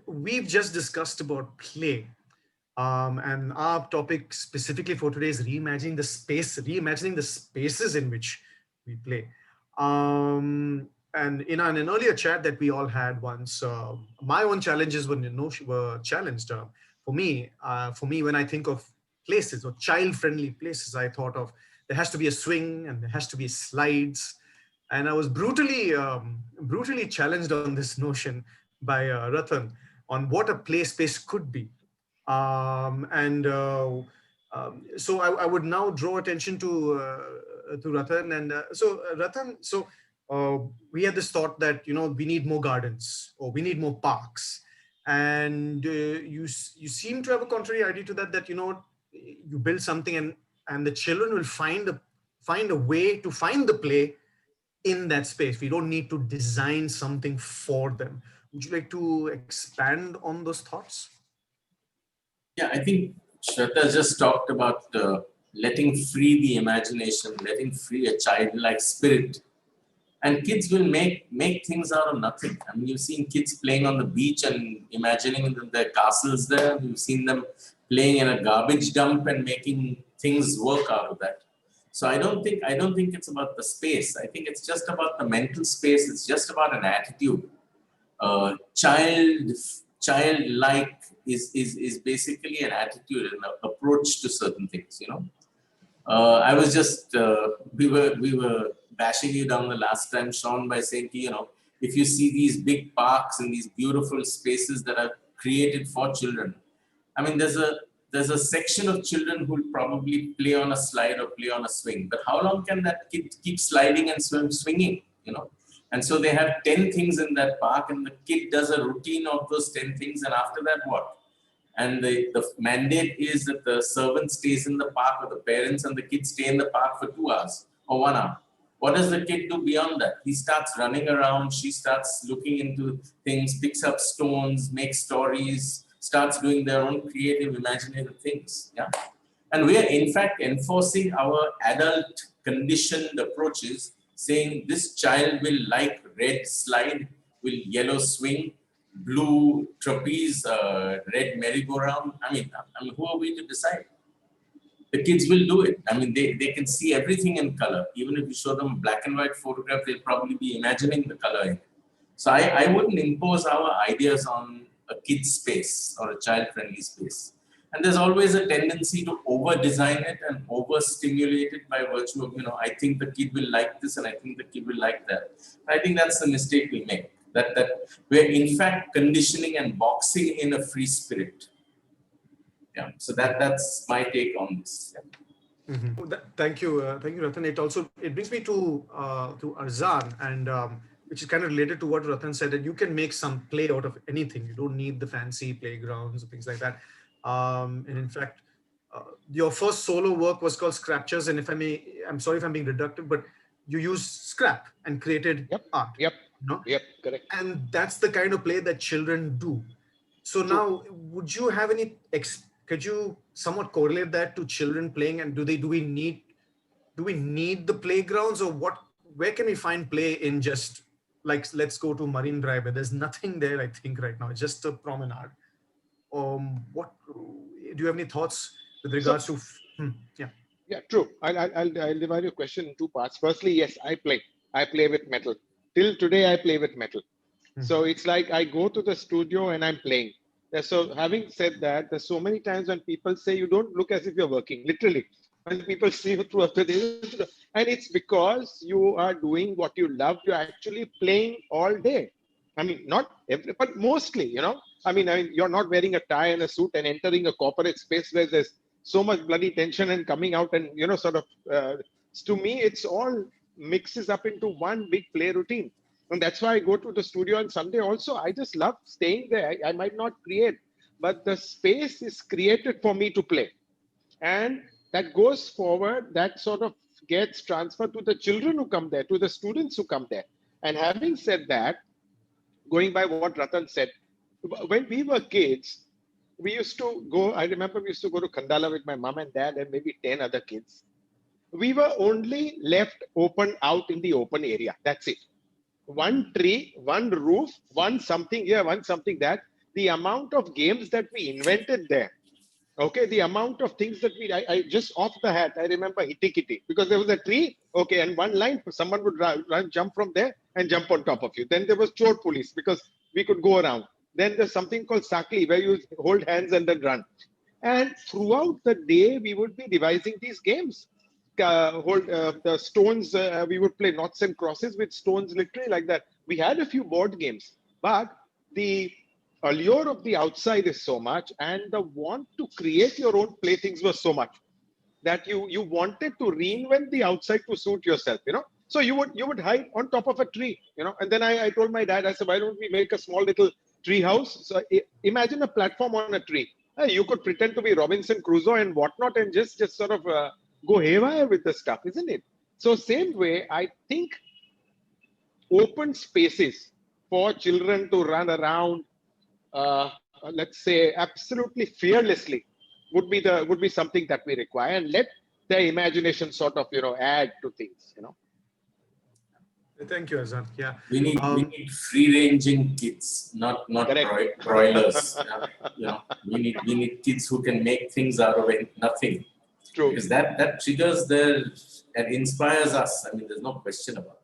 We've just discussed about play. And our topic specifically for today is reimagining the spaces in which we play. And in an earlier chat that we all had once, my own challenges were challenged. For me, when I think of places or child-friendly places, I thought of there has to be a swing and there has to be slides, and I was brutally challenged on this notion by Ratan on what a play space could be. And so I would now draw attention to Ratan. And Ratan, we had this thought that we need more gardens or we need more parks, and you seem to have a contrary idea to that. That you build something, and the children will find a way to find the play in that space. We don't need to design something for them. Would you like to expand on those thoughts? Yeah, I think Shweta just talked about letting free the imagination, letting free a childlike spirit. And kids will make things out of nothing. I mean, you've seen kids playing on the beach and imagining their castles there. You've seen them playing in a garbage dump and making things work out of that. So I don't think it's about the space. I think it's just about the mental space. It's just about an attitude. Childlike is basically an attitude and an approach to certain things. I was just we were bashing you down the last time, Sean, by saying, if you see these big parks and these beautiful spaces that are created for children, I mean, there's a section of children who will probably play on a slide or play on a swing. But how long can that kid keep sliding and swinging? And so they have 10 things in that park, and the kid does a routine of those 10 things, and after that, what? And the mandate is that the servant stays in the park, or the parents and the kids stay in the park for 2 hours or 1 hour. What does the kid do beyond that? He starts running around, she starts looking into things, picks up stones, makes stories, starts doing their own creative, imaginative things. Yeah. And we are in fact enforcing our adult conditioned approaches, saying this child will like red slide, will yellow swing, blue trapeze, red merry-go-round. I mean, who are we to decide? The kids will do it. I mean, they can see everything in color. Even if you show them a black and white photograph, they'll probably be imagining the color in it. So I wouldn't impose our ideas on a kid's space or a child-friendly space. And there's always a tendency to over-design it and over-stimulate it by virtue of, I think the kid will like this and I think the kid will like that. I think that's the mistake we make. That we're in fact conditioning and boxing in a free spirit. Yeah, so that's my take on this. Yeah. Mm-hmm. Thank you, Ratan. It brings me to Arzan, and which is kind of related to what Ratan said, that you can make some play out of anything. You don't need the fancy playgrounds or things like that. And in fact, your first solo work was called Scraptures, and I'm sorry if I'm being reductive, but you used scrap and created art. Yep, correct. And that's the kind of play that children do. So now, would you have could you somewhat correlate that to children playing? And do we need the playgrounds, or where can we find play in just like, let's go to Marine Drive, where there's nothing there, I think right now, just a promenade. What do you have any thoughts with regards to? Yeah, true. I'll divide your question in two parts. Firstly, yes, I play with metal. Till today, I play with metal. So it's like I go to the studio and I'm playing. So having said that, there's so many times when people say you don't look as if you're working, literally. When people see you throughout the day, and it's because you are doing what you love. You're actually playing all day. I mean, not every, but mostly, I mean, you're not wearing a tie and a suit and entering a corporate space where there's so much bloody tension and coming out and, to me, it's all mixes up into one big play routine. And that's why I go to the studio on Sunday also. I just love staying there. I might not create, but the space is created for me to play. And that goes forward, that sort of gets transferred to the children who come there, to the students who come there. And having said that, going by what Ratan said, when we were kids, we used to go, I remember we used to go to Khandala with my mom and dad and maybe 10 other kids. We were only left open out in the open area. That's it. One tree, one roof, one something here, one something that. the amount of games that we invented there. Okay, the amount of things that I just off the hat, I remember Hitty Kitty, because there was a tree, okay, and one line, someone would run, jump from there and jump on top of you. Then there was Chor Police, because we could go around. Then there's something called Sakli, where you hold hands and then run. And throughout the day, we would be devising these games. The stones, we would play knots and crosses with stones, literally like that. We had a few board games, but the allure of the outside is so much, and the want to create your own playthings was so much, that you wanted to reinvent the outside to suit yourself, so you would hide on top of a tree, and then I told my dad, I said, why don't we make a small little tree house? So imagine a platform on a tree. You could pretend to be Robinson Crusoe and whatnot, and just sort of go haywire with the stuff, isn't it? So same way, I think open spaces for children to run around, let's say absolutely fearlessly, would be something that we require, and let their imagination sort of add to things. Thank you, Azad. Yeah. We need free ranging kids, not broilers. We need kids who can make things out of nothing. True. Because that triggers and inspires us. I mean, there's no question about it.